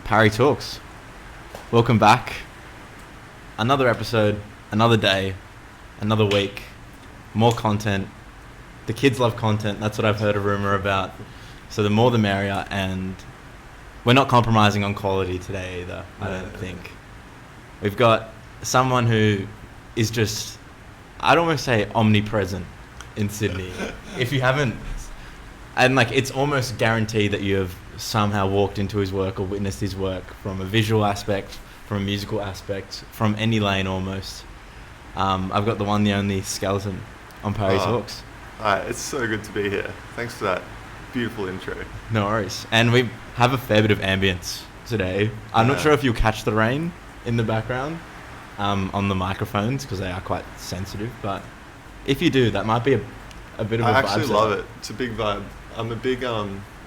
Parry Talks. Welcome back. Another episode, another day, another week, more content. The kids love content. That's what I've heard a rumor about. So the more the merrier, and we're not compromising on quality today either, I don't think. We've got someone who is just, I'd almost say omnipresent in Sydney. If you haven't, and like it's almost guaranteed that you have somehow walked into his work or witnessed his work from a visual aspect, from a musical aspect, from any lane almost. I've got the one, the only Skeleten on Parry Talks. Hi, it's so good to be here. Thanks for that beautiful intro. No worries. And we have a fair bit of ambience today. I'm not sure if you'll catch the rain in the background on the microphones because they are quite sensitive, but if you do, that might be a bit of a vibe. I actually love it. It's a big vibe. I'm a big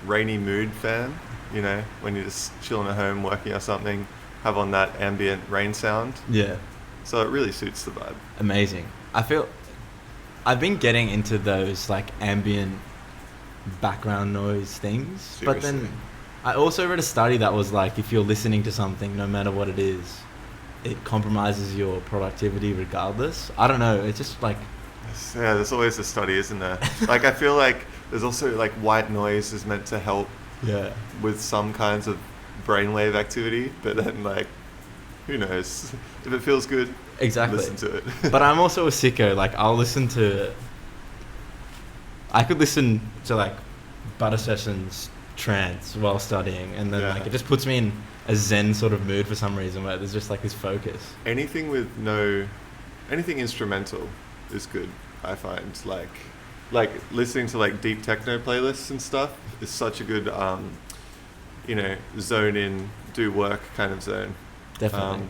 rainy mood fan, you know, when you're just chilling at home working or something, have on that ambient rain sound. Yeah. So it really suits the vibe. Amazing. I feel I've been getting into those like ambient background noise things. Seriously. But then I also read a study that was like, if you're listening to something, no matter what it is, it compromises your productivity regardless. I don't know. It's just like... Yeah, there's always a study, isn't there? Like, I feel like there's also like white noise is meant to help with some kinds of brainwave activity, but then like, who knows? If it feels good, listen to it. But I'm also a sicko. Like, I could listen to like Butter Sessions trance while studying, and then like it just puts me in a zen sort of mood for some reason where there's just like this focus. Anything instrumental is good, I find. Like listening to like deep techno playlists and stuff is such a good zone in, do work kind of zone. Definitely.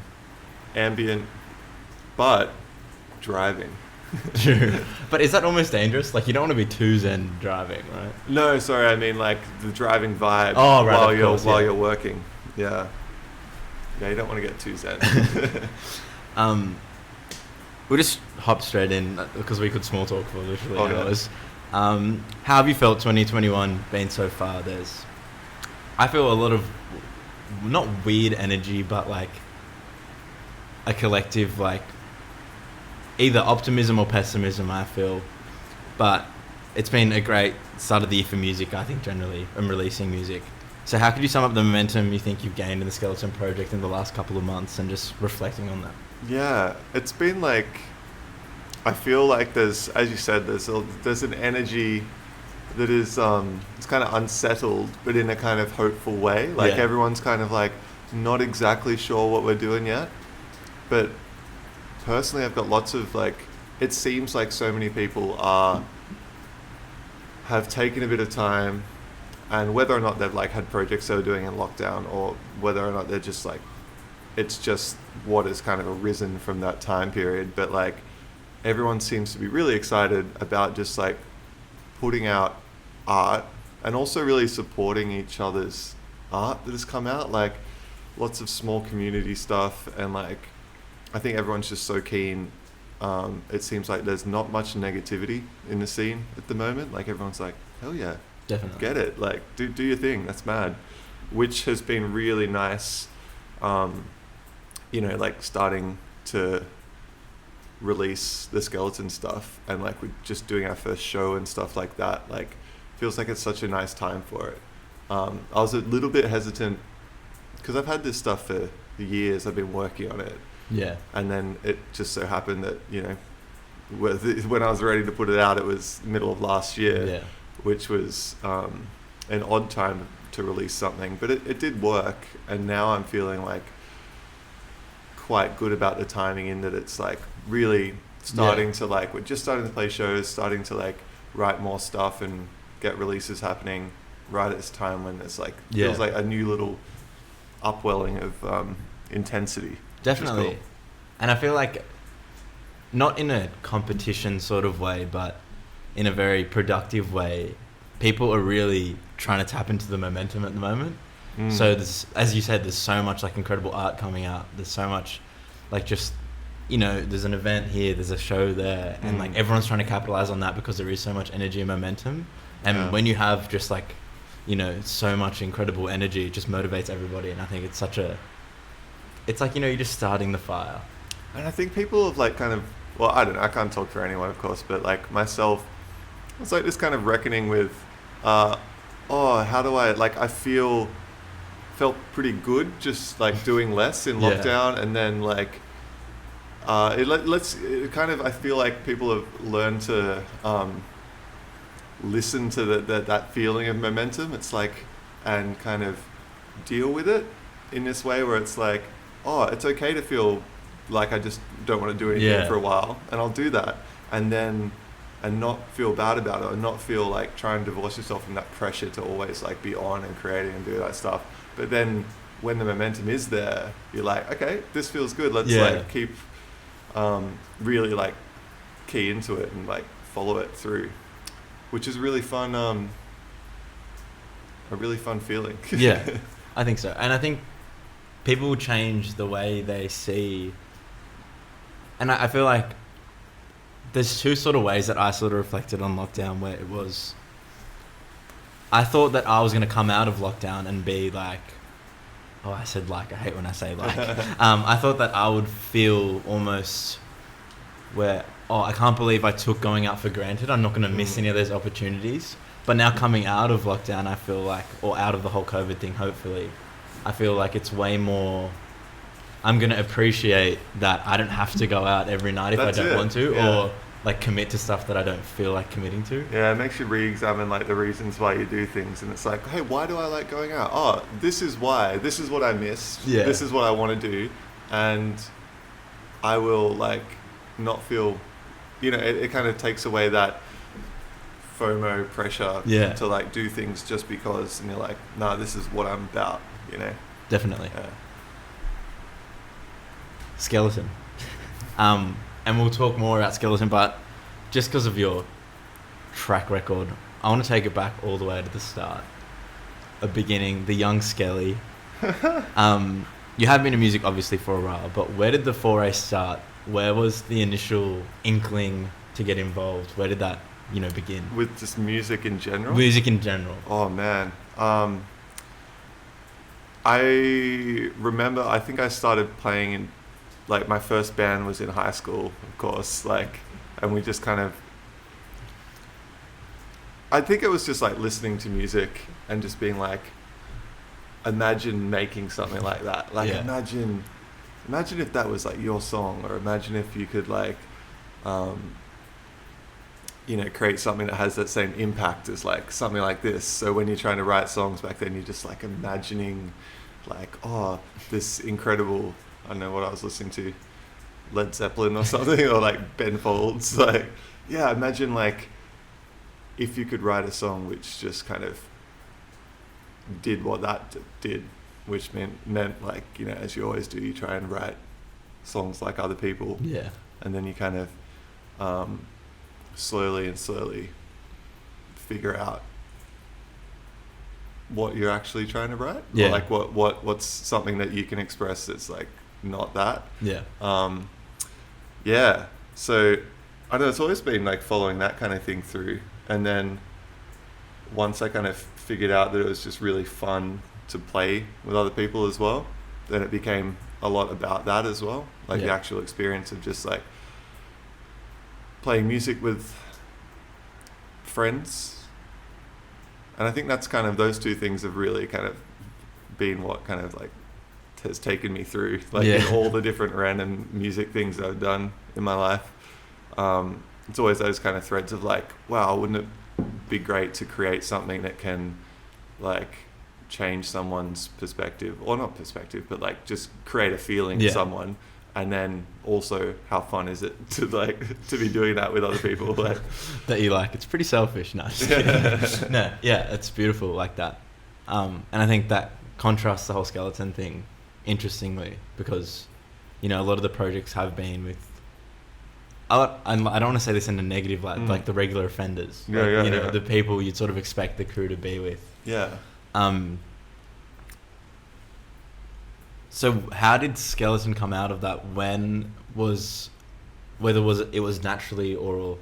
Ambient, but driving. True. But is that almost dangerous? Like, you don't want to be too zen driving, right? No, sorry, I mean like the driving vibe while you're working. Yeah, you don't want to get too zen. We'll just hop straight in because we could small talk for literally hours. How have you felt 2021 been so far? I feel a lot of, not weird energy, but like a collective, like either optimism or pessimism, I feel. But it's been a great start of the year for music, I think, generally, and releasing music. So how could you sum up the momentum you think you've gained in the Skeleten project in the last couple of months and just reflecting on that? Yeah, it's been like, I feel like there's, as you said, there's an energy that is it's kind of unsettled, but in a kind of hopeful way. Like everyone's kind of like not exactly sure what we're doing yet. But personally, I've got lots of like, it seems like so many people have taken a bit of time, and whether or not they've like had projects they were doing in lockdown, or whether or not they're just like, it's just what has kind of arisen from that time period. But like everyone seems to be really excited about just like putting out art and also really supporting each other's art that has come out, like lots of small community stuff. And like, I think everyone's just so keen. It seems like there's not much negativity in the scene at the moment. Like everyone's like, hell yeah, definitely get it. Like do your thing. That's mad, which has been really nice. Like starting to release the Skeleten stuff, and like we're just doing our first show and stuff like that. Like feels like it's such a nice time for it. I was a little bit hesitant because I've had this stuff for years. I've been working on it. Yeah. And then it just so happened that, when I was ready to put it out, it was middle of last year, which was an odd time to release something. But it did work, and now I'm feeling like quite good about the timing, in that it's like really starting to like, we're just starting to play shows, starting to like write more stuff and get releases happening right at this time when it's like feels like a new little upwelling of intensity. Definitely. Cool. And I feel like not in a competition sort of way, but in a very productive way, people are really trying to tap into the momentum at the moment. So there's, as you said, there's so much like incredible art coming out. There's so much like just, there's an event here, there's a show there, and like everyone's trying to capitalize on that because there is so much energy and momentum. And when you have just like so much incredible energy. It just motivates everybody, and I think it's like, you're just starting the fire. And I think people have like kind of, well, I don't know, I can't talk for anyone, of course, but like myself, it's like this kind of reckoning with, how do I, like, felt pretty good just like doing less in lockdown, and then like, I feel like people have learned to listen to that feeling of momentum. It's like, and kind of deal with it in this way where it's like, it's okay to feel like I just don't want to do anything for a while, and I'll do that, and not feel bad about it, and not feel like trying to divorce yourself from that pressure to always like be on and creating and do that stuff. But then when the momentum is there, you're like, okay, this feels good. Let's like keep really like key into it and like follow it through, which is really fun. A really fun feeling. Yeah, I think so. And I think people change the way they see. And I feel like there's two sort of ways that I sort of reflected on lockdown, where it was, I thought that I was going to come out of lockdown and be like, I said like, I hate when I say like, I thought that I would feel almost where, I can't believe I took going out for granted. I'm not going to miss any of those opportunities. But now coming out of lockdown, I feel like, or out of the whole COVID thing, hopefully, I feel like it's way more, I'm going to appreciate that I don't have to go out every night if I don't want to, or like commit to stuff that I don't feel like committing to. Yeah, it makes you re-examine like the reasons why you do things, and it's like, hey, why do I like going out? This is why. This is what I missed. Yeah. This is what I want to do, and I will like not feel, it kind of takes away that FOMO pressure to like do things just because, and you're like, nah, this is what I'm about, Definitely. Yeah. Skeleten. And we'll talk more about Skeleten, but just because of your track record, I want to take it back all the way to the start. A beginning, the young Skelly. You have been in music obviously for a while, but where did the foray start? Where was the initial inkling to get involved? Where did that, begin? With just music in general? Music in general. Oh, man. I remember, I think I started playing in, like, my first band was in high school, of course, like, and we just kind of, I think it was just like listening to music and just being like, imagine making something like that. Like, imagine if that was like your song, or imagine if you could like, create something that has that same impact as like something like this. So when you're trying to write songs back then, you're just like imagining like, this incredible, I don't know what I was listening to, Led Zeppelin or something, or like Ben Folds. Like, imagine like if you could write a song which just kind of did what that did, which meant like, as you always do, you try and write songs like other people. Yeah. And then you kind of slowly figure out what you're actually trying to write. Yeah. Or like what's something that you can express that's like not that. Yeah. So I don't know, it's always been like following that kind of thing through. And then once I kind of figured out that it was just really fun to play with other people as well, then it became a lot about that as well. Like the actual experience of just like playing music with friends. And I think that's kind of, those two things have really kind of been what kind of like has taken me through, like in all the different random music things that I've done in my life. It's always those kind of threads of like, wow, wouldn't it be great to create something that can like change someone's perspective, or not perspective, but like just create a feeling in someone. And then also, how fun is it to like to be doing that with other people? Like that you like. It's pretty selfish, no. No, it's beautiful like that. And I think that contrasts the whole Skeleten thing interestingly, because a lot of the projects have been with, I don't want to say this in a negative light, like the regular offenders, the people you'd sort of expect the crew to be with. So how did Skeleten come out of that? Whether it was naturally or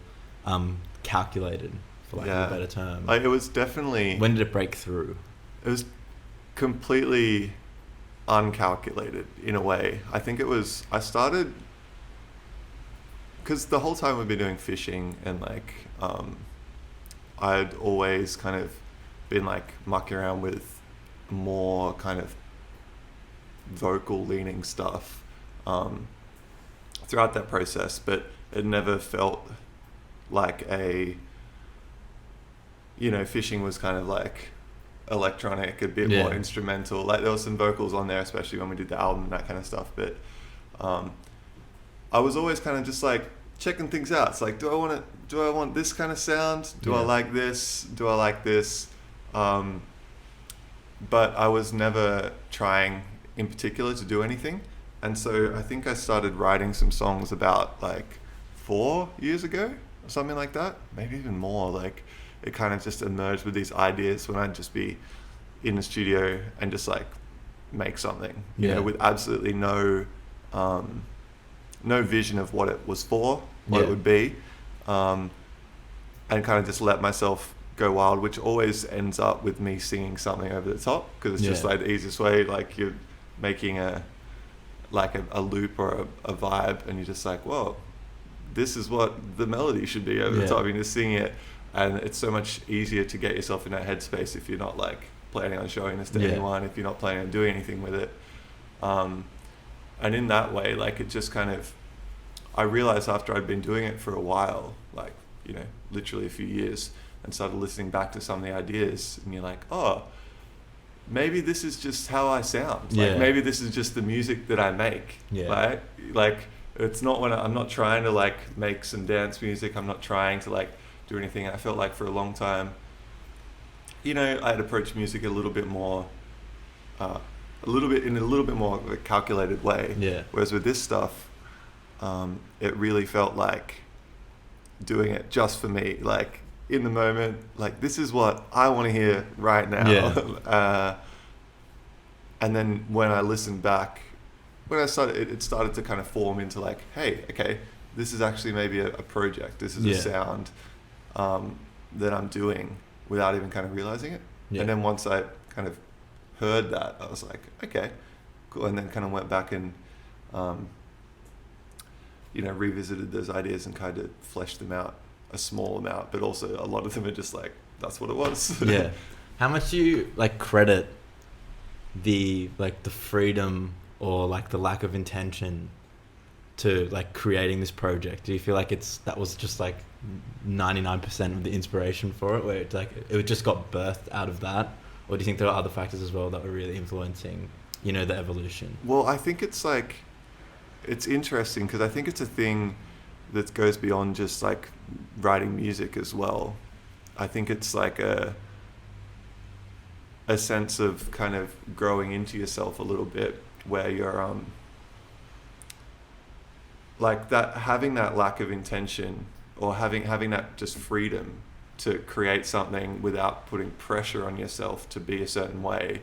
calculated, for for lack of a better term. Like, it was definitely... When did it break through? It was completely uncalculated in a way. I think it was... I started... Because the whole time we've been doing fishing and like... I'd always kind of been like mucking around with more kind of vocal leaning stuff throughout that process, but it never felt like fishing was kind of like electronic, a bit more instrumental. Like there was some vocals on there, especially when we did the album and that kind of stuff, but I was always kind of just like checking things out. It's like, do I want this kind of sound? Do I like this? Do I like this? But I was never trying in particular to do anything. And so I think I started writing some songs about like 4 years ago or something like that. Maybe even more. Like it kind of just emerged with these ideas when I'd just be in the studio and just like make something, you know, with absolutely no vision of what it was for, what it would be, and kind of just let myself go wild, which always ends up with me singing something over the top, because it's just like the easiest way. Like you're making a loop or a vibe, and you're just like, whoa, this is what the melody should be over the top. You just sing it, and it's so much easier to get yourself in that headspace if you're not like planning on showing this to anyone, if you're not planning on doing anything with it. And in that way, like it just kind of, I realized after I'd been doing it for a while, like, you know, literally a few years, and started listening back to some of the ideas, and you're like, oh, maybe this is just how I sound. Like maybe this is just the music that I make. Right? Like it's not I'm not trying to like make some dance music. I'm not trying to like do anything. I felt like for a long time, you know, I'd approach music a little bit more, in a little bit more of a calculated way. Whereas with this stuff, it really felt like doing it just for me, like in the moment, like this is what I want to hear right now. And then when I listened back, when I started, it started to kind of form into like, hey, okay, this is actually maybe a project. This is a sound that I'm doing without even kind of realizing it. And then once I kind of heard that, I was like, okay, cool. And then kind of went back and you know, revisited those ideas and kind of fleshed them out a small amount, but also a lot of them are just like, that's what it was. How much do you like credit the freedom or like the lack of intention to like creating this project? Do you feel like that was just like 99% of the inspiration for it, where it's like it just got birthed out of that? Or do you think there are other factors as well that were really influencing, you know, the evolution? Well, I think it's like, it's interesting because I think it's a thing that goes beyond just like writing music as well. I think it's like a sense of kind of growing into yourself a little bit, where you're like that, having that lack of intention, or having that just freedom to create something without putting pressure on yourself to be a certain way,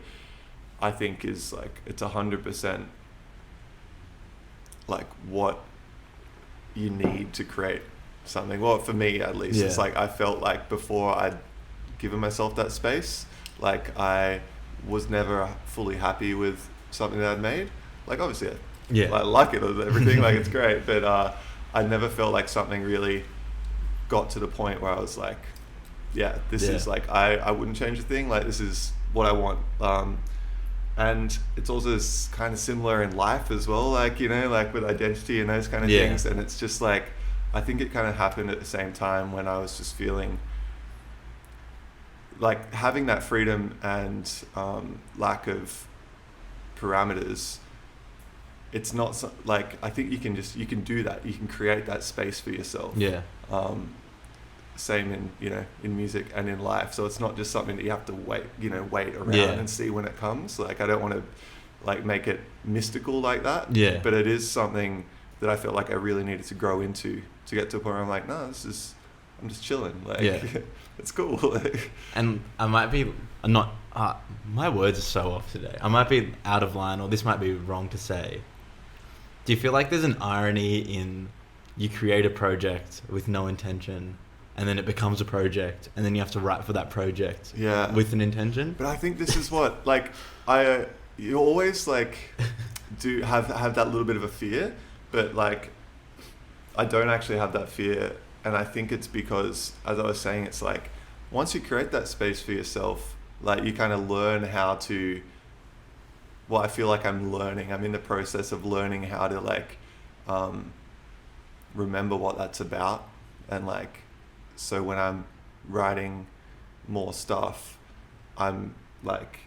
I think is like, it's 100% like what you need to create something. Well, for me at least, it's like I felt like before I'd given myself that space, like I was never fully happy with something that I'd made. Like obviously I like it or everything, like it's great, but I never felt like something really got to the point where I was like, this is like, I wouldn't change a thing, like this is what I want. And it's also kind of similar in life as well, like, you know, like with identity and those kind of things. And it's just like, I think it kind of happened at the same time when I was just feeling like having that freedom and lack of parameters. It's not like, I think you can do that. You can create that space for yourself. Same in, you know, in music and in life. So it's not just something that you have to wait around and see when it comes. Like I don't want to like make it mystical like that. But it is something that I felt like I really needed to grow into to get to a point where I'm like, no, I'm just chilling. Like it's cool. And I might be not. My words are so off today. I might be out of line, or this might be wrong to say. Do you feel like there's an irony in you create a project with no intention, and then it becomes a project, and then you have to write for that project Yeah. with an intention. But I think this is what, like, you always, like, do have that little bit of a fear, but, like, I don't actually have that fear. And I think it's because, as I was saying, it's like, once you create that space for yourself, like, you kind of learn how to, well, I feel like I'm in the process of learning how to, like, remember what that's about. And, like, so when I'm writing more stuff, I'm, like,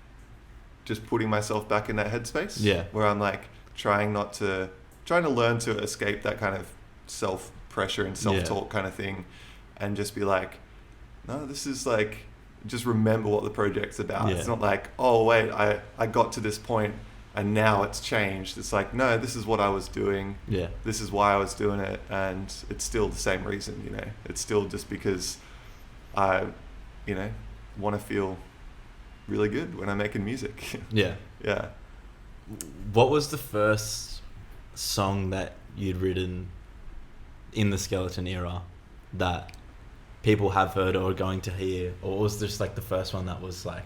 just putting myself back in that headspace. Yeah. Where I'm, like, trying to learn to escape that kind of self-pressure and self-talk kind of thing, and just be like, no, this is, like, just remember what the project's about. Yeah. It's not like, oh wait, I got to this point and now it's changed. It's like, no, this is what I was doing. Yeah. This is why I was doing it, and it's still the same reason, you know. It's still just because I, you know, want to feel really good when I'm making music. Yeah. Yeah. What was the first song that you'd written in the Skeleten era that people have heard or are going to hear, or was just like the first one that was like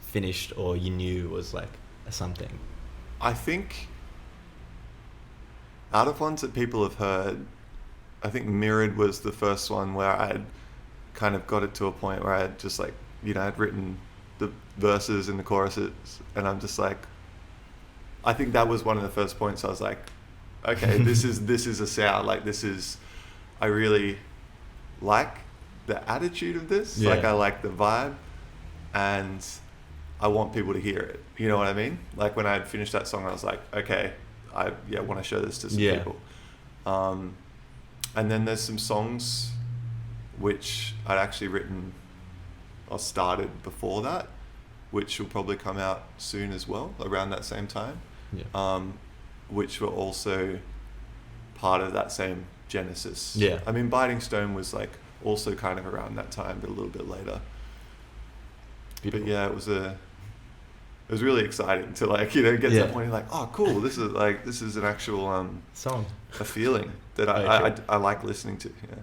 finished or you knew was like something? I think out of ones that people have heard, I think Mirrored was the first one where I had kind of got it to a point where I had just, like, you know, I'd written the verses and the choruses, and I'm just like, I think that was one of the first points I was like, okay, this is a sound, like, I really like the attitude of this. Yeah. Like, I like the vibe, and I want people to hear it. You know what I mean? Like, when I had finished that song, I was like, okay, I want to show this to some people. And then there's some songs which I'd actually written or started before that, which will probably come out soon as well, around that same time. Yeah. Which were also part of that same genesis. Yeah. I mean, Biting Stone was, like, also kind of around that time, but a little bit later. Beautiful. But yeah, it was really exciting to, like, you know, get to that point. You're like, oh, cool. This is an actual Song. a feeling that I like listening to. Yeah.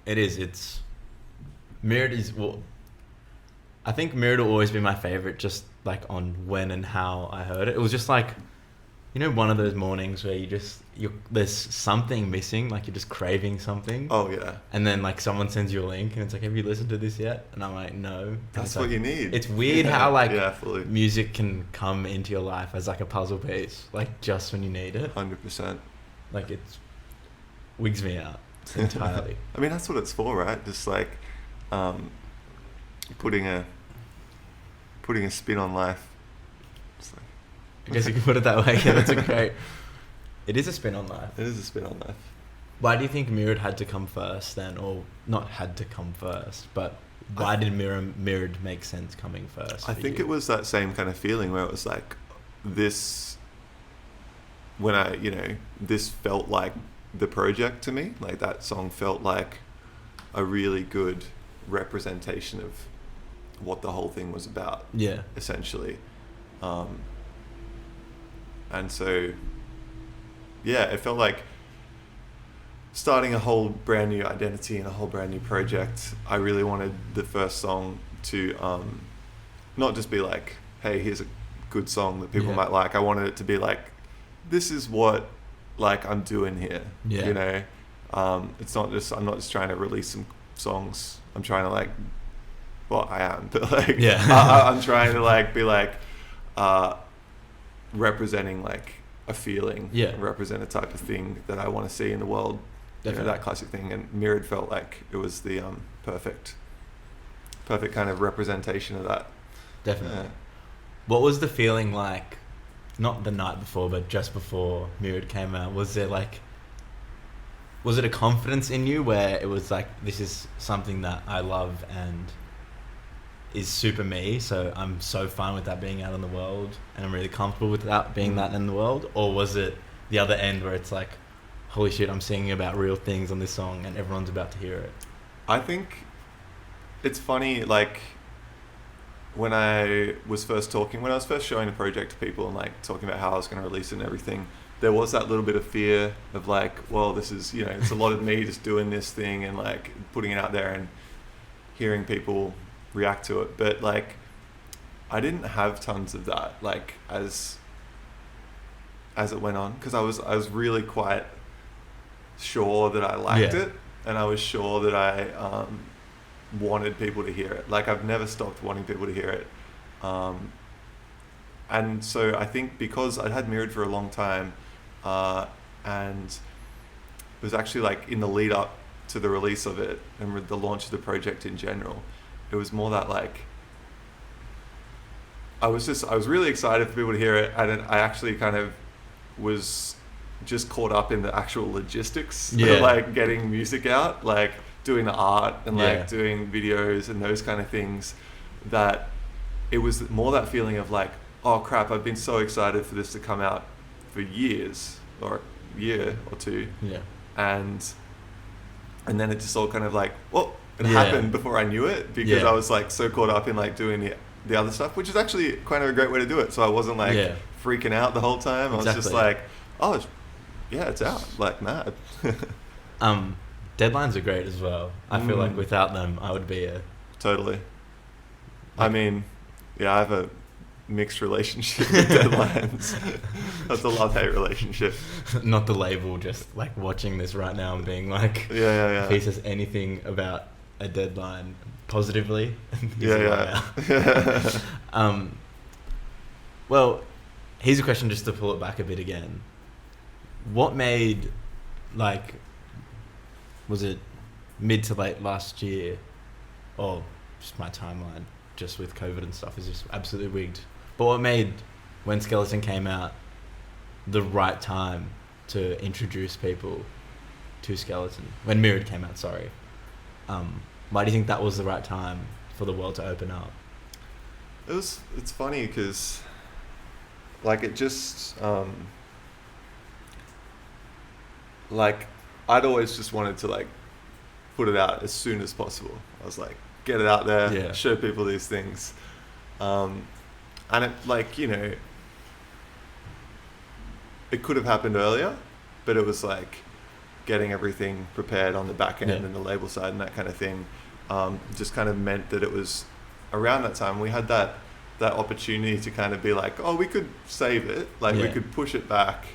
It is. It's Mirrored is, well, I think Mirrored will always be my favorite, just like on when and how I heard it. It was just like, you know, one of those mornings where there's something missing, like you're just craving something. Oh yeah. And then, like, someone sends you a link and it's like, have you listened to this yet? And I'm like, no. And That's it's what like, you need. It's weird how, like, fully. music can come into your life as like a puzzle piece, like just when you need it. 100%. Like, it wigs me out entirely. I mean, that's what it's for, right? Just, like, putting a spin on life. It's like, I guess you can put it that way. Yeah, that's a great. It is a spin on life. it is a spin on life. Why do you think Mirrored had to come first then, or not had to come first, but why did Mirrored make sense coming first? I think it was that same kind of feeling where it was like, this, when this felt like the project to me. Like, that song felt like a really good representation of what the whole thing was about. Yeah. Essentially. And so, yeah, it felt like starting a whole brand new identity and a whole brand new project. I really wanted the first song to not just be like, hey, here's a good song that people might like. I wanted it to be like, this is what, like, I'm doing here. Yeah. You know, it's not just, I'm not just trying to release some songs. I'm trying to, like, well, I am, but, like, I'm trying to, like, be like, representing, like, a feeling, represent a type of thing that I want to see in the world. Definitely. You know, that classic thing. And Mirrored felt like it was the perfect kind of representation of that. Definitely. Yeah. What was the feeling like, not the night before, but just before Mirrored came out? Was it a confidence in you where it was like, this is something that I love and is super me, so I'm so fine with that being out in the world and I'm really comfortable with that being that in the world? Or was it the other end where it's like, holy shit, I'm singing about real things on this song and everyone's about to hear it? I think it's funny, like, when I was first showing the project to people and, like, talking about how I was going to release it and everything, there was that little bit of fear of like, well, this is, it's a lot of me just doing this thing and like putting it out there and hearing people react to it. But like, I didn't have tons of that, like as it went on, because I was really quite sure that I liked it, and I was sure that I wanted people to hear it. Like, I've never stopped wanting people to hear it. And so I think because I'd had Mirrored for a long time, and it was actually like in the lead up to the release of it and the launch of the project in general, it was more that like, I was really excited for people to hear it, and I actually kind of was just caught up in the actual logistics of like getting music out, like doing the art and like doing videos and those kind of things, that it was more that feeling of like, oh crap, I've been so excited for this to come out for years, or a year or two, and then it just all kind of like, well, it happened before I knew it, because I was like so caught up in like doing the other stuff, which is actually kind of a great way to do it. So I wasn't like freaking out the whole time. I was just like, oh yeah, it's out, like mad. Deadlines are great as well. I feel like without them I would be totally. I mean, I have a mixed relationship with deadlines. That's a love-hate relationship. Not the label, just like watching this right now and being like, if he says anything about a deadline positively, well, here's a question just to pull it back a bit again. What made, like, was it mid to late last year, or just my timeline just with COVID and stuff is just absolutely wigged, but what made when Skeleten came out the right time to introduce people to Skeleten, when Mirrored came out, sorry, why do you think that was the right time for the world to open up? It's funny because like it just like I'd always just wanted to like put it out as soon as possible. I was like, get it out there, show people these things, and it, like, it could have happened earlier, but it was like getting everything prepared on the back end and the label side and that kind of thing, just kind of meant that it was around that time we had that opportunity to kind of be like, oh, we could save it, like we could push it back,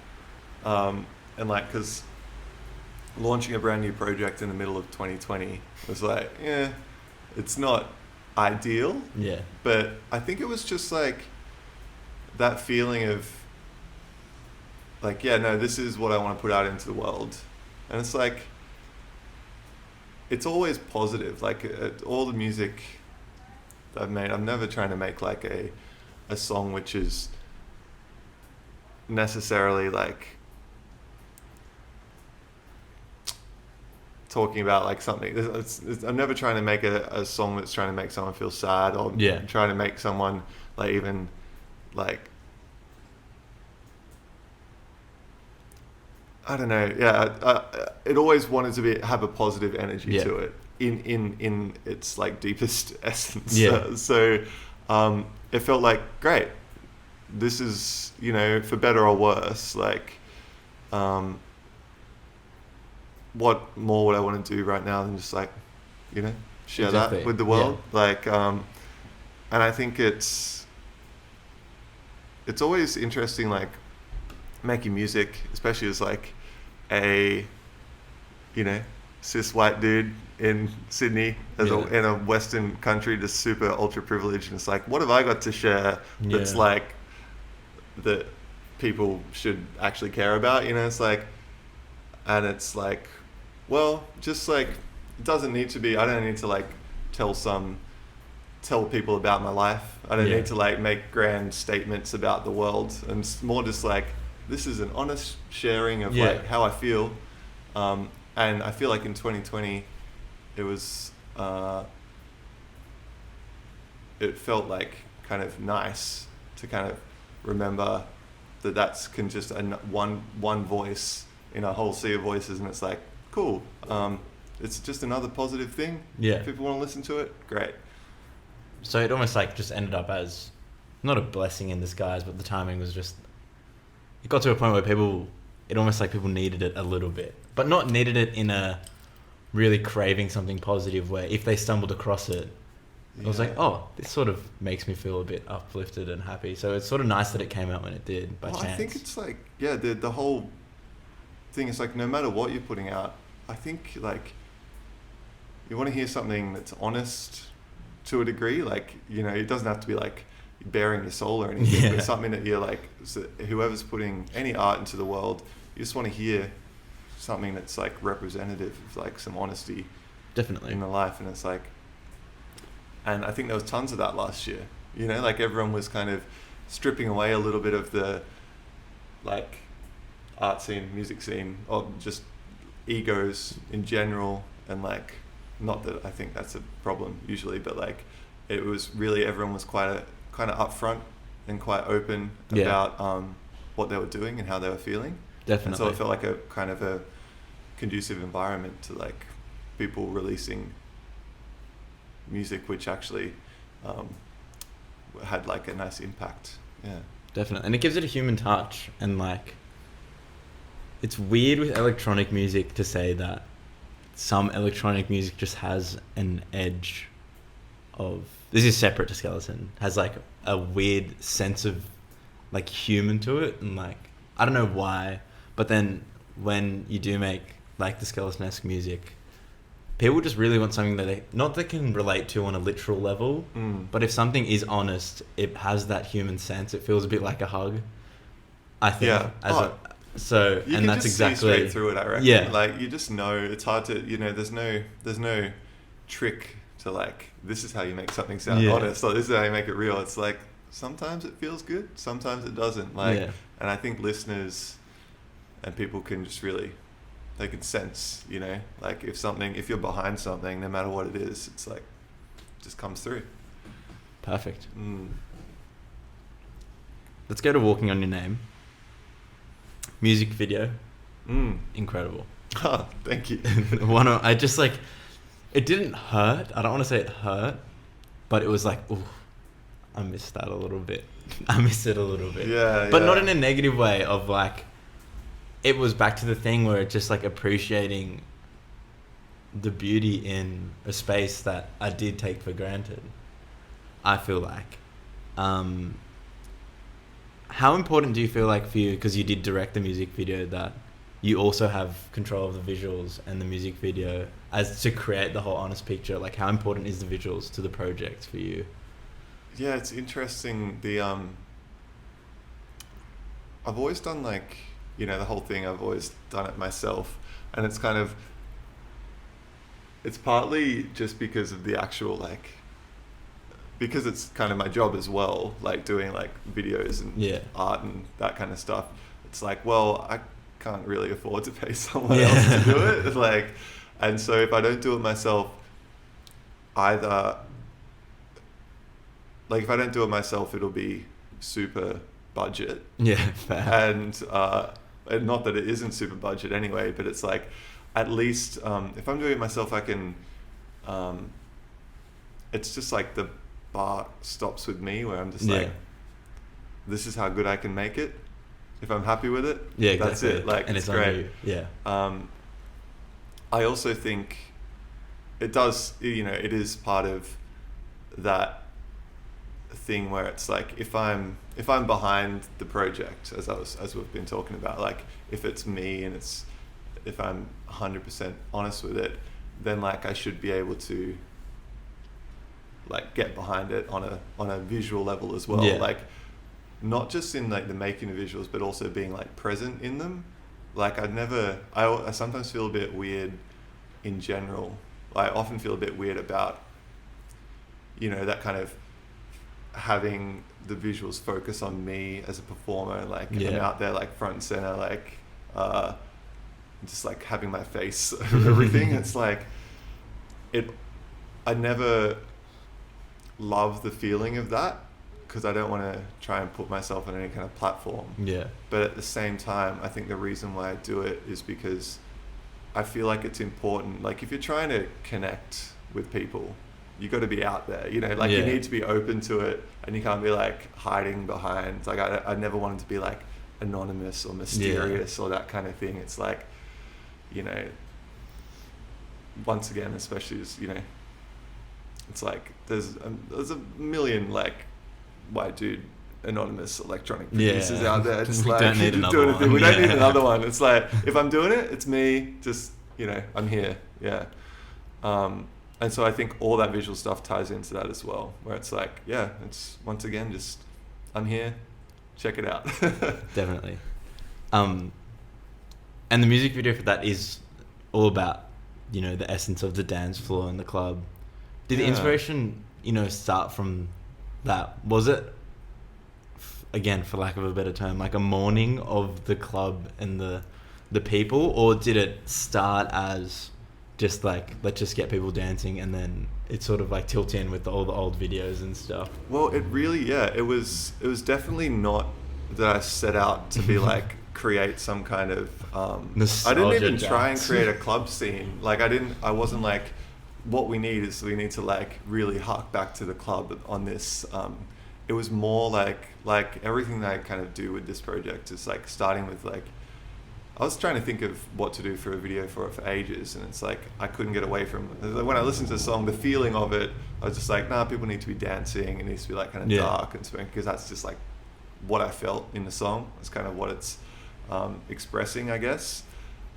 and like, because launching a brand new project in the middle of 2020 was like, it's not ideal, but I think it was just like that feeling of like, this is what I want to put out into the world. And it's like, it's always positive. Like all the music that I've made, I'm never trying to make like a song which is necessarily like talking about like something. I'm never trying to make a song that's trying to make someone feel sad, or trying to make someone like even like, I don't know. It always wanted to have a positive energy to it in its like deepest essence. So it felt like, great. This is, for better or worse, like, what more would I want to do right now than just like, share that with the world? Like, and I think it's always interesting, like making music, especially as like a cis white dude in Sydney in a Western country, just super ultra privileged, and it's like, what have I got to share that's like that people should actually care about? It's like, and it's like, well, just like, it doesn't need to be, I don't need to like tell people about my life. I don't need to like make grand statements about the world. And it's more just like, this is an honest sharing of like how I feel. And I feel like in 2020, it was, it felt like kind of nice to kind of remember that that's just one voice in a whole sea of voices. And it's like, cool. It's just another positive thing. If people want to listen to it, great. So it almost like just ended up as not a blessing in disguise, but the timing was just, it got to a point where people it almost like people needed it a little bit, but not needed it in a really craving something positive where if they stumbled across it, it was like, oh, this sort of makes me feel a bit uplifted and happy. So it's sort of nice that it came out when it did by chance. I think it's like, yeah, the whole thing is like, no matter what you're putting out, I think like you want to hear something that's honest to a degree. Like, you know, it doesn't have to be like bearing your soul or anything, but something that you're like, so whoever's putting any art into the world, you just want to hear something that's like representative of like some honesty definitely in the life. And it's like, and I think there was tons of that last year, you know, like everyone was kind of stripping away a little bit of the like art scene, music scene, or just egos in general. And like, not that I think that's a problem usually, but like it was really, everyone was quite kind of upfront and quite open about what they were doing and how they were feeling. Definitely. And so it felt like a kind of a conducive environment to like people releasing music which actually had like a nice impact. Yeah, definitely. And it gives it a human touch. And like, it's weird with electronic music to say that some electronic music just has an edge of, this is separate to Skeleten, has like a weird sense of like human to it. And like, I don't know why, but then when you do make like the Skeleton-esque music, people just really want something that they can relate to on a literal level, but if something is honest, it has that human sense. It feels a bit like a hug, I think. Yeah. So, you and can that's just exactly see straight through it, I reckon. Yeah. Like, you just know, it's hard to, you know, there's no trick to like, this is how you make something sound honest, or this is how you make it real. It's like, sometimes it feels good, sometimes it doesn't. Like, and I think listeners and people can just really, they can sense, you know, like if you're behind something, no matter what it is, it's like, it just comes through. Perfect. Let's go to Walking on Your Name. Music video. Incredible. Oh, thank you. I just like, it didn't hurt. I don't want to say it hurt, but it was like, ooh, I missed that a little bit. I missed it a little bit. Yeah. But not in a negative way of like, it was back to the thing where it's just like appreciating the beauty in a space that I did take for granted, I feel like. How important do you feel like for you, because you did direct the music video, that you also have control of the visuals and the music video as to create the whole honest picture? Like, how important is the visuals to the project for you? Yeah, it's interesting. I've always done like, you know, the whole thing, I've always done it myself. And it's kind of, it's partly just because of the actual like, because it's kind of my job as well, like doing like videos and art and that kind of stuff. It's like, well, I can't really afford to pay someone else to do it. Like, and so if I don't do it myself, either like if I don't do it myself, it'll be super budget. Yeah, fair. And not that it isn't super budget anyway, but it's like, at least if I'm doing it myself, I can, it's just like the bar stops with me where I'm just like, this is how good I can make it. If I'm happy with it, that's it. Like, and it's great. I also think it does, you know, it is part of that thing where it's like, if I'm behind the project, as we've been talking about, like if it's me and if I'm 100% honest with it, then like I should be able to like get behind it on a visual level as well. Like, not just in like the making of visuals, but also being like present in them. Like I sometimes feel a bit weird in general. I often feel a bit weird about, you know, that kind of having the visuals focus on me as a performer, like I'm out there like front and center, like just like having my face over everything. It's like I never love the feeling of that, because I don't want to try and put myself on any kind of platform. But at the same time, I think the reason why I do it is because I feel like it's important. Like, if you're trying to connect with people, you got to be out there, you know, like you need to be open to it, and you can't be like hiding behind, like I never wanted to be like anonymous or mysterious or that kind of thing. It's like, you know, once again, especially as, you know, it's like there's a million like white dude anonymous electronic producers out there. It's we like, don't need another one. We don't need another one. It's like, if I'm doing it, it's me. Just, you know, I'm here. Yeah. And so I think all that visual stuff ties into that as well, where it's like, yeah, it's once again just, I'm here, check it out. Definitely. And the music video for that is all about, you know, the essence of the dance floor and the club. Did the inspiration, you know, start from that? Was it, again, for lack of a better term, like a mourning of the club and the people, or did it start as just like, let's just get people dancing, and then it sort of like tilt in with all the old videos and stuff? Well, it really, it was definitely not that I set out to be like, create some kind of I didn't even try and create a club scene. Like I wasn't like, what we need to like really hark back to the club on this. It was more like everything that I kind of do with this project is like starting with like, I was trying to think of what to do for a video for it for ages, and it's like I couldn't get away from when I listened to the song, the feeling of it, I was just like, nah, people need to be dancing, it needs to be like kind of dark and something, because that's just like what I felt in the song. It's kind of what it's expressing, I guess.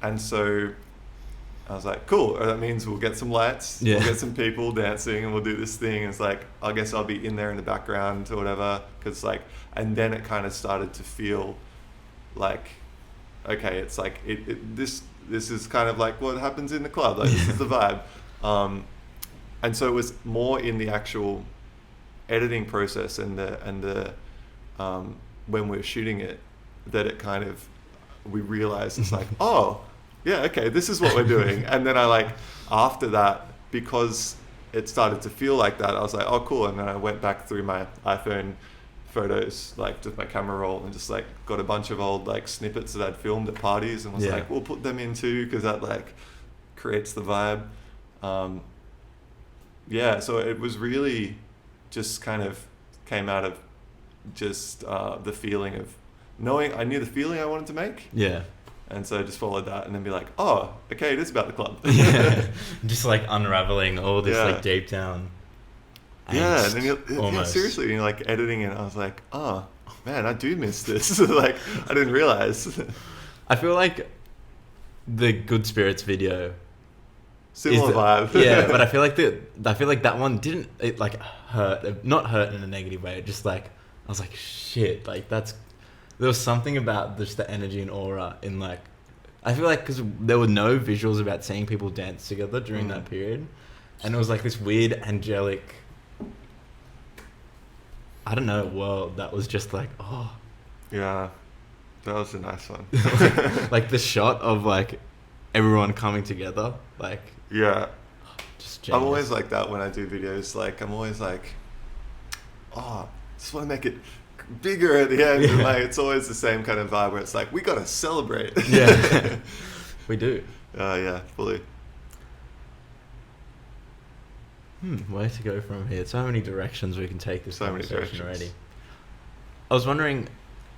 And so I was like, cool, that means we'll get some lights, we'll get some people dancing, and we'll do this thing. And it's like, I guess I'll be in there in the background or whatever, because like, and then it kind of started to feel like, okay, it's like this is kind of like what happens in the club, like this is the vibe. And so it was more in the actual editing process and the when we were shooting it, that it kind of, we realized it's like, oh yeah, okay, this is what we're doing. And then I like, after that, because it started to feel like that, I was like, oh cool. And then I went back through my iPhone photos, like just my camera roll, and just like got a bunch of old like snippets that I'd filmed at parties, and was like, we'll put them in too, because that like creates the vibe. So it was really just kind of came out of just the feeling of knowing, I knew the feeling I wanted to make. Yeah. And so I just followed that, and then be like, oh, okay, it is about the club. Just like unraveling all this like deep down. Yeah, and then seriously, you're like editing it, I was like, oh man, I do miss this. Like, I didn't realize. I feel like the Good Spirits video, similar vibe. Yeah, but I feel like that one didn't, it like hurt, not hurt in a negative way. Just like, I was like, shit, like there was something about just the energy and aura in like, I feel like because there were no visuals about seeing people dance together during that period, and it was like this weird angelic, I don't know, world that was just like, oh. Yeah, that was a nice one. Like the shot of like everyone coming together, like. Yeah. Just genius. I'm always like that when I do videos. Like, I'm always like, oh, just want to make it bigger at the end. And like, it's always the same kind of vibe where it's like, we got to celebrate. Yeah, we do. Yeah, fully. Where to go from here? So many directions we can take this conversation already. I was wondering,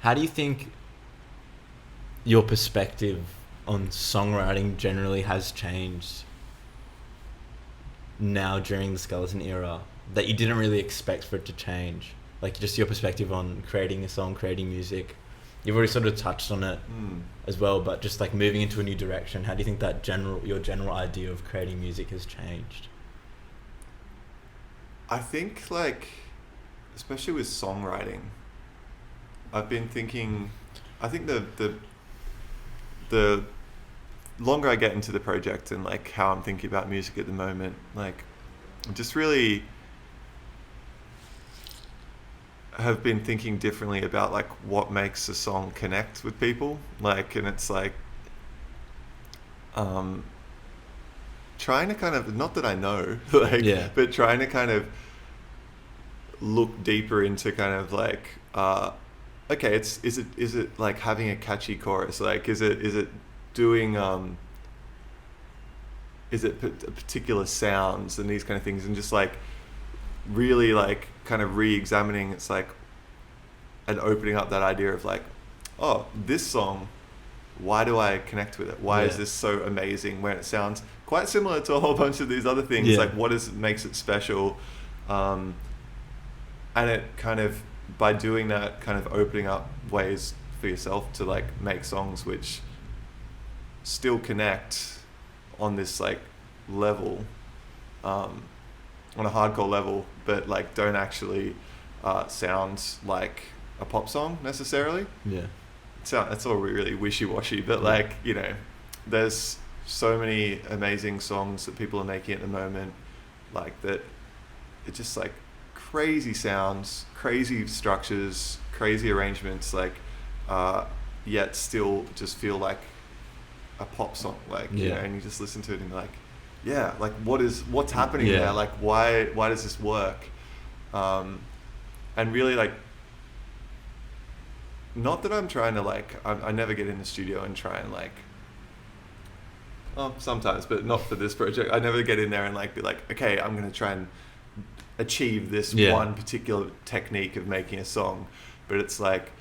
how do you think your perspective on songwriting generally has changed now during the Skeleten era that you didn't really expect for it to change? Like just your perspective on creating a song, creating music. You've already sort of touched on it as well, but just like moving into a new direction, how do you think that your general idea of creating music has changed? I think like, especially with songwriting, I've been thinking, I think the longer I get into the project and like how I'm thinking about music at the moment, like just really have been thinking differently about like what makes a song connect with people. Like, and it's like trying to kind of, not that I know, like, but trying to kind of look deeper into kind of like, okay, is it like having a catchy chorus? Like, is it doing, is it particular sounds and these kind of things, and just like really like kind of re-examining, it's like, and opening up that idea of like, oh, this song, why do I connect with it? Why is Yeah. this so amazing when it sounds quite similar to a whole bunch of these other things? Yeah. Like, makes it special? And it kind of, by doing that, kind of opening up ways for yourself to like make songs which still connect on this like level, on a hardcore level, but like don't actually sound like a pop song necessarily. Yeah. It's all really wishy-washy, but Yeah. like, you know, there's so many amazing songs that people are making at the moment, like that it's just like crazy sounds, crazy structures, crazy arrangements, like yet still just feel like a pop song, like, you know, and you just listen to it and you're like, yeah, like what's happening there? Like why does this work? And really, like, not that I'm trying to like, I never get in the studio and try and like, oh, sometimes, but not for this project. I never get in there and like be like, okay, I'm going to try and achieve this one particular technique of making a song. But it's like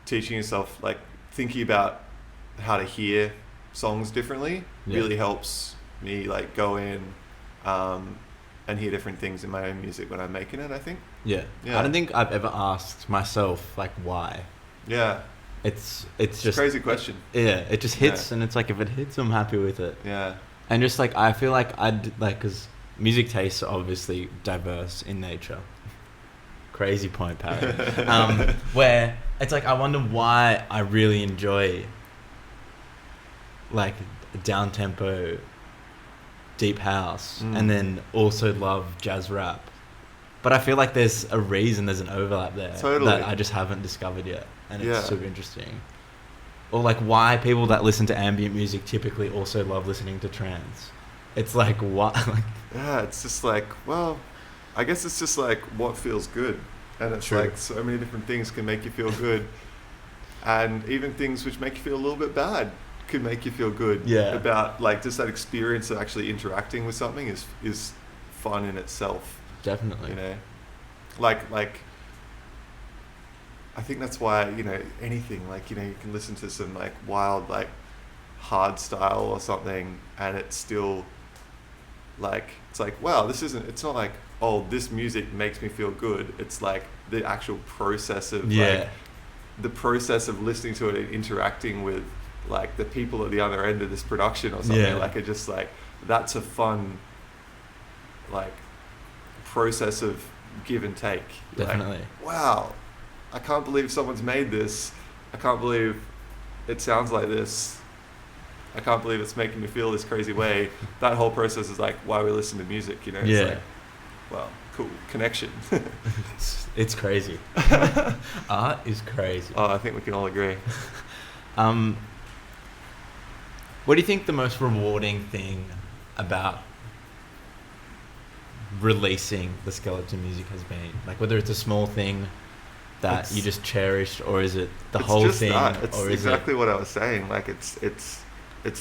teaching yourself, like thinking about how to hear songs differently really helps me like go in and hear different things in my own music when I'm making it, I think. Yeah. I don't think I've ever asked myself like why. Yeah. It's just a crazy question. It just hits, and it's like if it hits, I'm happy with it. Yeah. And just like I feel like I'd like, because music tastes are obviously diverse in nature. Crazy point, Parry. Where it's like I wonder why I really enjoy like down tempo, deep house, and then also love jazz rap. But I feel like there's a reason there's an overlap there that I just haven't discovered yet, and it's super interesting. Or like why people that listen to ambient music typically also love listening to trance. It's like what? Yeah, it's just like, well, I guess it's just like what feels good, and it's like so many different things can make you feel good, and even things which make you feel a little bit bad could make you feel good. Yeah. About like just that experience of actually interacting with something is fun in itself. Definitely. You know, like I think that's why, you know, anything like, you know, you can listen to some like wild like hard style or something, and it's still like, it's like, wow, it's not like, oh, this music makes me feel good. It's like the actual process of like the process of listening to it and interacting with like the people at the other end of this production or something. Like it just like, that's a fun like process of give and take. Definitely. Like, wow, I can't believe someone's made this. I can't believe it sounds like this. I can't believe it's making me feel this crazy way. That whole process is like why we listen to music, you know? It's like, well, cool, connection. It's crazy. Art is crazy. Oh, I think we can all agree. What do you think the most rewarding thing about releasing the Skeleten music has been? Like whether it's a small thing that you just cherished, or is it the whole thing? It's or is exactly what I was saying. Like it's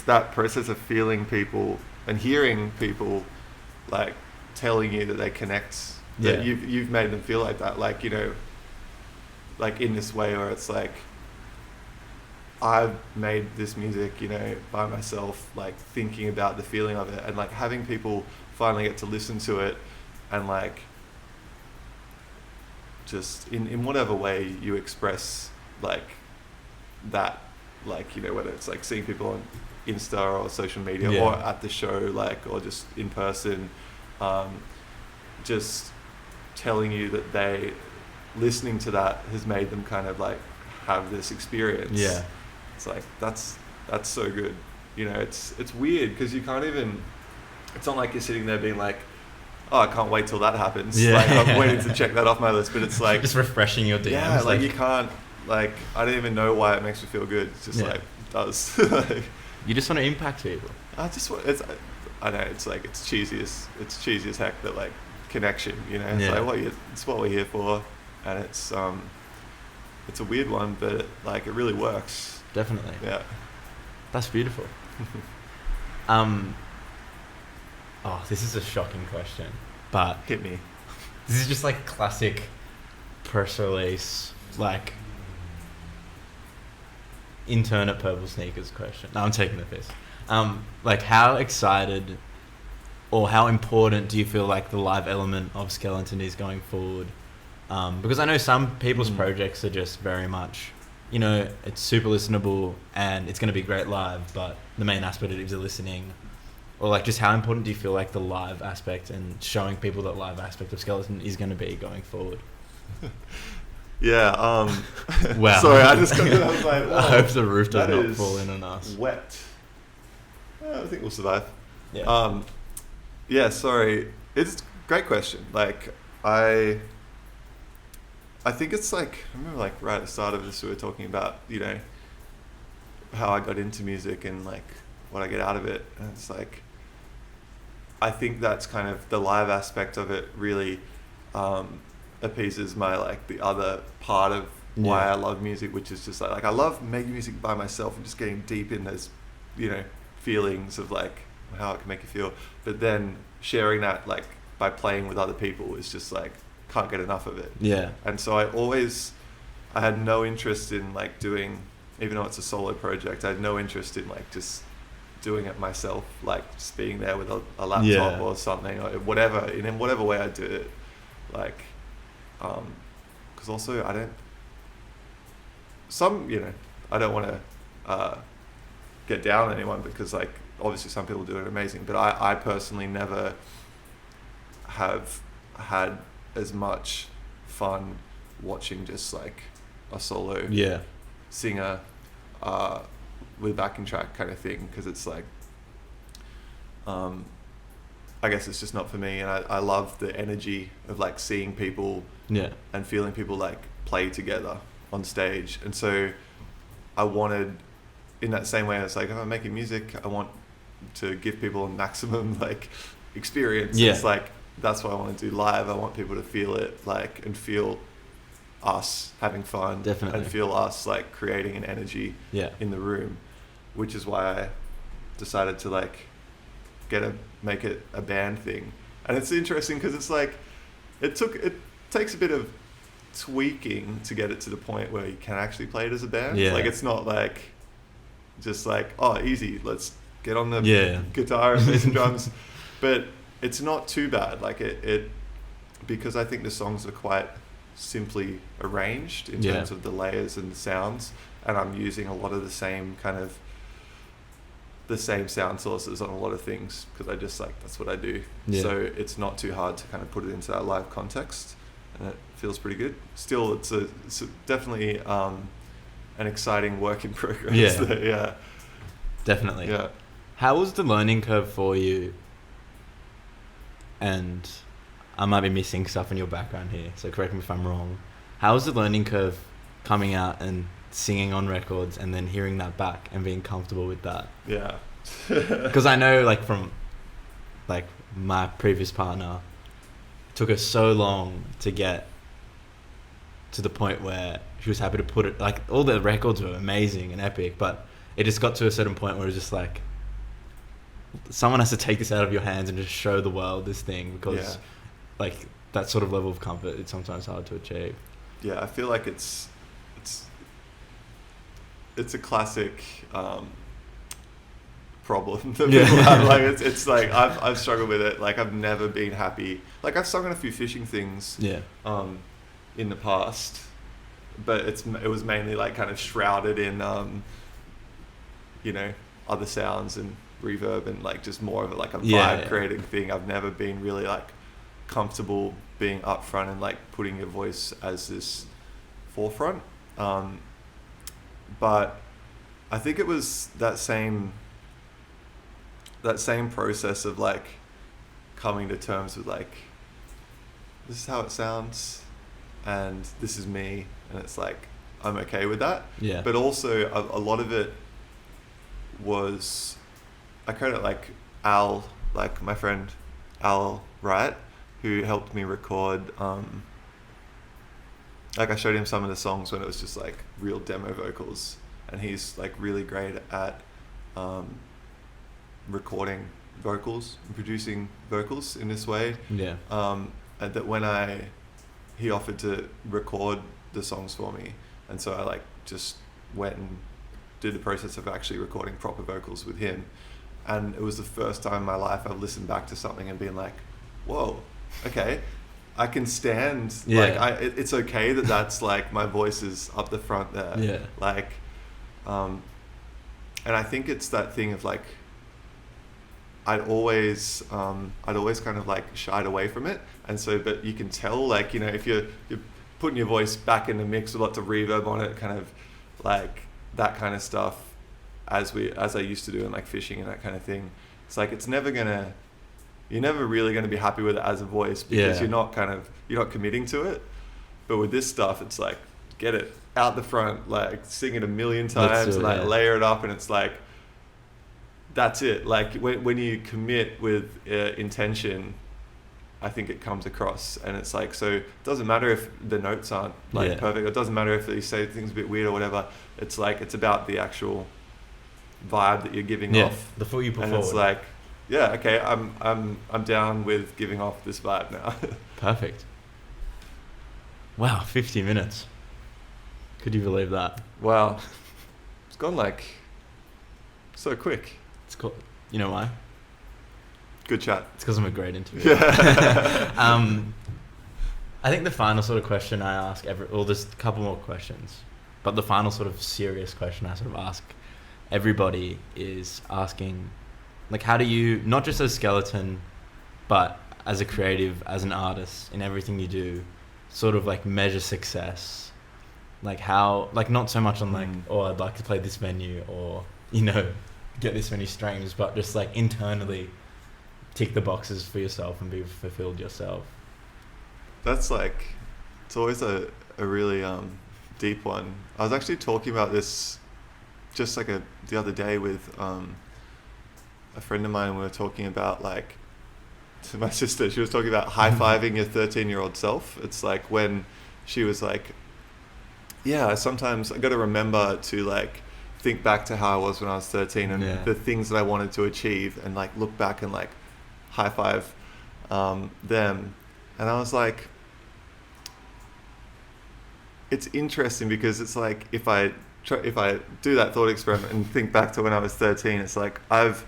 that process of feeling people and hearing people like telling you that they connect, that you've made them feel like that, like, you know, like in this way where it's like I've made this music, you know, by myself, like thinking about the feeling of it, and like having people finally get to listen to it and like just in whatever way you express like that, like, you know, whether it's like seeing people on Insta or social media or at the show, like, or just in person, just telling you that they listening to that has made them kind of like have this experience. It's like that's so good, you know. It's weird because you can't even, it's not like you're sitting there being like, oh, I can't wait till that happens. Like I'm waiting to check that off my list, but it's like just refreshing your DMs. Yeah, like you can't, like, I don't even know why it makes me feel good. It's just like, it does. Like, you just want to impact people. I just want, I know it's like, it's cheesy as heck, but like connection, you know, it's like it's what we're here for, and it's a weird one, but like it really works. Definitely. Yeah. That's beautiful. This is a shocking question, but hit me. This is just like classic press release, like intern at Purple Sneakers question. No, I'm taking the piss. Like, how excited or how important do you feel like the live element of Skeleten is going forward? Because I know some people's projects are just very much, you know, it's super listenable and it's going to be great live, but the main aspect is the listening. Or like, just how important do you feel like the live aspect and showing people that live aspect of Skeleten is going to be going forward? Yeah. Wow. Sorry, I was like, I hope the roof does not fall in on us. Wet. I think we'll survive. Yeah. Yeah. Sorry. It's a great question. Like, I think it's like, I remember like right at the start of this, we were talking about, you know, how I got into music and like what I get out of it. And it's like, I think that's kind of the live aspect of it really appeases my, like, the other part of why I love music, which is just like I love making music by myself and just getting deep in those, you know, feelings of like how it can make you feel. But then sharing that like by playing with other people is just like, can't get enough of it. Yeah. And so I had no interest in like doing, even though it's a solo project, I had no interest in like just doing it myself, like just being there with a laptop or something, or whatever, in whatever way I did it. Like, because also I don't want to get down on anyone, because like obviously some people do it amazing, but I personally never have had as much fun watching just like a solo singer with backing track kind of thing, because it's like I guess it's just not for me, and I love the energy of like seeing people and feeling people like play together on stage. And so I wanted, in that same way, it's like, if I'm making music, I want to give people a maximum like experience. It's like, that's what I want to do live. I want people to feel it, like, and feel us having fun. Definitely. And feel us like creating an energy in the room, which is why I decided to like make it a band thing. And it's interesting because it's like it takes a bit of tweaking to get it to the point where you can actually play it as a band. Like, it's not like just like, oh, easy, let's get on the guitar and bass and drums. But it's not too bad. Like it because I think the songs are quite simply arranged in terms of the layers and the sounds, and I'm using a lot of the same sound sources on a lot of things, because I just like, that's what I do. So it's not too hard to kind of put it into that live context, and it feels pretty good. Still, it's definitely an exciting work in progress. Definitely. Yeah. How was the learning curve for you? And I might be missing stuff in your background here, so correct me if I'm wrong. How was the learning curve coming out and singing on records and then hearing that back and being comfortable with that? Yeah. Because I know, like, from like my previous partner, it took her so long to get to the point where she was happy to put it, like, all the records were amazing and epic, but it just got to a certain point where it was just like, someone has to take this out of your hands and just show the world this thing, because like that sort of level of comfort, it's sometimes hard to achieve. Yeah, I feel like it's a classic problem that people have. Like it's like I've struggled with it. Like, I've never been happy. Like, I've sung on a few fishing things in the past, but it was mainly like kind of shrouded in you know, other sounds and reverb, and like just more of a vibe creating thing. I've never been really like comfortable being upfront and like putting your voice as this forefront. But I think it was that same process of like coming to terms with like, this is how it sounds and this is me, and it's like, I'm okay with that. But also a lot of it was, I credit like Al, like my friend Al Wright, who helped me record. Like, I showed him some of the songs when it was just like real demo vocals, and he's like really great at recording vocals and producing vocals in this way. And that when he offered to record the songs for me, and so I like just went and do the process of actually recording proper vocals with him. And it was the first time in my life I've listened back to something and been like, whoa, okay, I can stand. Yeah. Like, it's okay that that's like my voice is up the front there. Yeah. Like, and I think it's that thing of like, I'd always kind of like shied away from it. And so, but you can tell, like, you know, if you're putting your voice back in the mix with lots of reverb on it, kind of like that kind of stuff, as I used to do in like fishing and that kind of thing. It's like, you're never really going to be happy with it as a voice, because you're not committing to it. But with this stuff, it's like, get it out the front, like sing it a million times, and like layer it up, and it's like, that's it. Like when you commit with intention, I think it comes across. And it's like, so it doesn't matter if the notes aren't like perfect. It doesn't matter if you say things a bit weird or whatever. It's like, it's about the actual vibe that you're giving off. The foot you put forward. And it's like, yeah, okay, I'm down with giving off this vibe now. Perfect. Wow, 50 minutes. Could you believe that? Wow. It's gone like so quick. It's cool. You know why? Good chat. It's because I'm a great interviewer. I think the final sort of question I ask there's a couple more questions, but the final sort of serious question I sort of ask everybody is asking, like, how do you, not just as Skeleten, but as a creative, as an artist, in everything you do, sort of like measure success? Like how, like not so much on like, oh, I'd like to play this venue, or, you know, get this many streams, but just like internally tick the boxes for yourself and be fulfilled yourself. That's like, it's always a really deep one. I was actually talking about this just like the other day with a friend of mine. We were talking about, like, to my sister, she was talking about high-fiving your 13-year-old self. It's like when she was like, yeah, sometimes I got to remember to like think back to how I was when I was 13 and the things that I wanted to achieve, and like look back and like high five them. And I was like, it's interesting because it's like, if I do that thought experiment and think back to when I was 13, it's like I've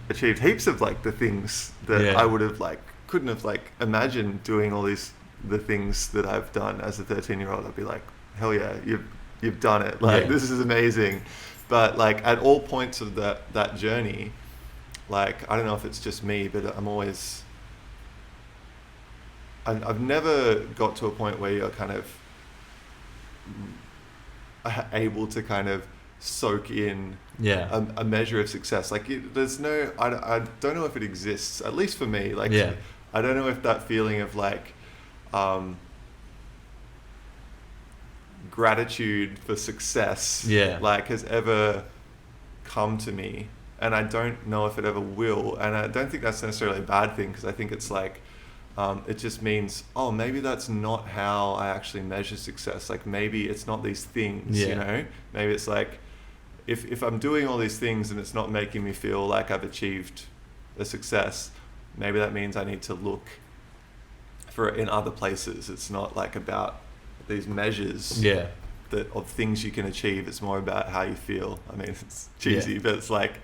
achieved heaps of like the things that I would have like couldn't have like imagined doing all the things that I've done as a 13-year-old. I'd be like, hell yeah, you've done it. Like, this is amazing. But like at all points of that journey, like, I don't know if it's just me, but I've never got to a point where you're kind of able to kind of soak in a measure of success. Like, there's no, I don't know if it exists, at least for me. Like, I don't know if that feeling of like gratitude for success like has ever come to me, and I don't know if it ever will. And I don't think that's necessarily a bad thing, because I think it's like it just means, oh, maybe that's not how I actually measure success. Like, maybe it's not these things, you know. Maybe it's like, if I'm doing all these things and it's not making me feel like I've achieved a success, maybe that means I need to look for it in other places. It's not like about these measures that of things you can achieve. It's more about how you feel. I mean, it's cheesy, but it's like,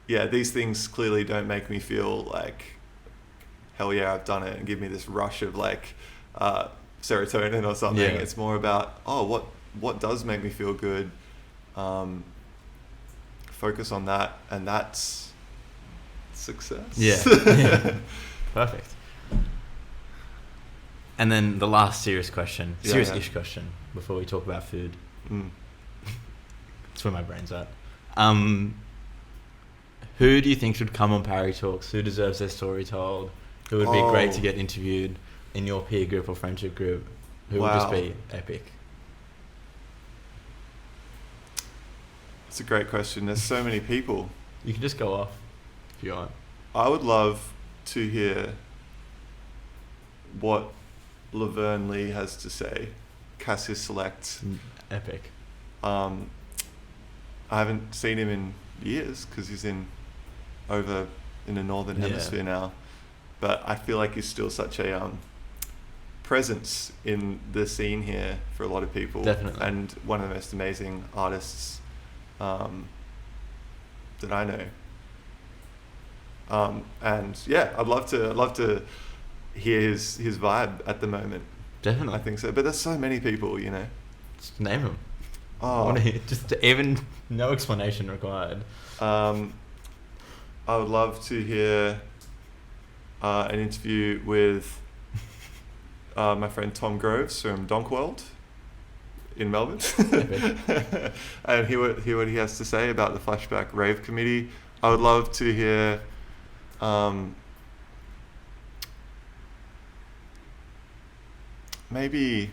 these things clearly don't make me feel like, hell yeah, I've done it, and give me this rush of like serotonin or something. It's more about, oh, what does make me feel good? Focus on that, and that's success. Perfect. And then the last serious question, serious-ish question, before we talk about food. That's where my brain's at. Who do you think should come on Parry Talks? Who deserves their story told? Who would be great to get interviewed in your peer group or friendship group? Who would just be epic? It's a great question. There's so many people. You can just go off if you want. I would love to hear what Laverne Lee has to say. Cassius Select. Epic. I haven't seen him in years because he's over in the northern hemisphere now. But I feel like he's still such a presence in the scene here for a lot of people. Definitely. And one of the most amazing artists that I know. And yeah, I'd love to hear his vibe at the moment. Definitely. I think so. But there's so many people, you know. Just name them. Oh. I want to hear, just even no explanation required. I would love to hear an interview with my friend Tom Groves from Donkworld in Melbourne, and hear what he has to say about the Flashback Rave Committee. I would love to hear maybe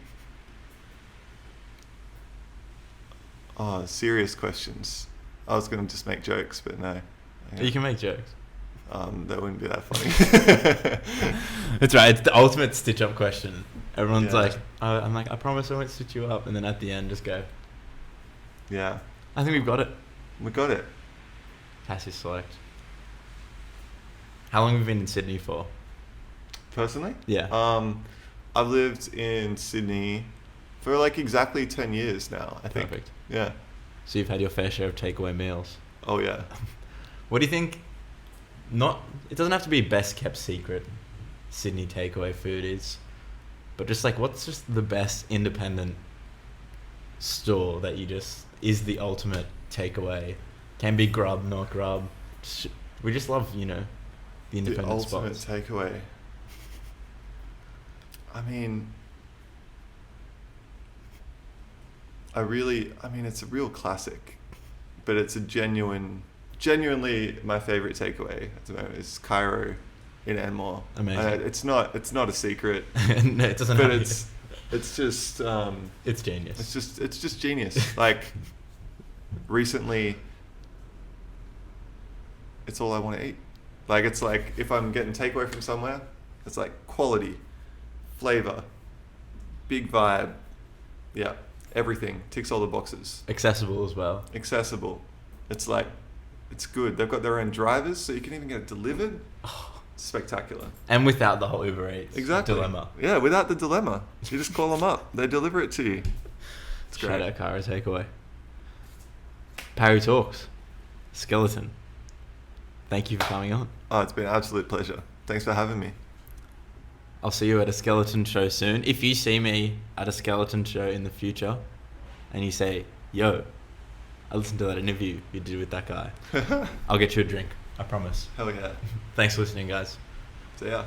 serious questions. I was going to just make jokes, but no. You can make jokes. That wouldn't be that funny. It's right. It's the ultimate stitch-up question. Everyone's Yeah. like, I'm like, I promise I won't stitch you up. And then at the end, just go. Yeah. I think we've got it. We got it. Cassie's select. How long have you been in Sydney for? Personally? Yeah. I've lived in Sydney for like exactly 10 years now, I think. Perfect. Yeah. So you've had your fair share of takeaway meals. Oh, yeah. What do you think? It doesn't have to be best kept secret Sydney takeaway food is, but just like, what's just the best independent store that is the ultimate takeaway? Can be grub, not grub. We just love, the independent The ultimate spots. takeaway. I mean, it's a real classic, but it's a genuinely my favorite takeaway at the moment is Cairo in Enmore. Amazing. It's not a secret. No, it doesn't But have it's just it's genius. it's just genius. Like recently, it's all I want to eat. Like it's like if I'm getting takeaway from somewhere, it's like quality, flavor, big vibe, yeah, everything ticks all the boxes. Accessible as well. Accessible. It's like it's good. They've got their own drivers, so you can even get it delivered. Spectacular. And without the whole Uber Eats dilemma. Yeah, without the dilemma. You just call them up. They deliver it to you. It's Shout great. out Cairo takeaway. Parry Talks. Skeleton. Thank you for coming on. Oh, it's been an absolute pleasure. Thanks for having me. I'll see you at a skeleton show soon. If you see me at a skeleton show in the future and you say, yo, I listened to that interview you did with that guy, I'll get you a drink. I promise. Hell yeah. Thanks for listening, guys. So yeah.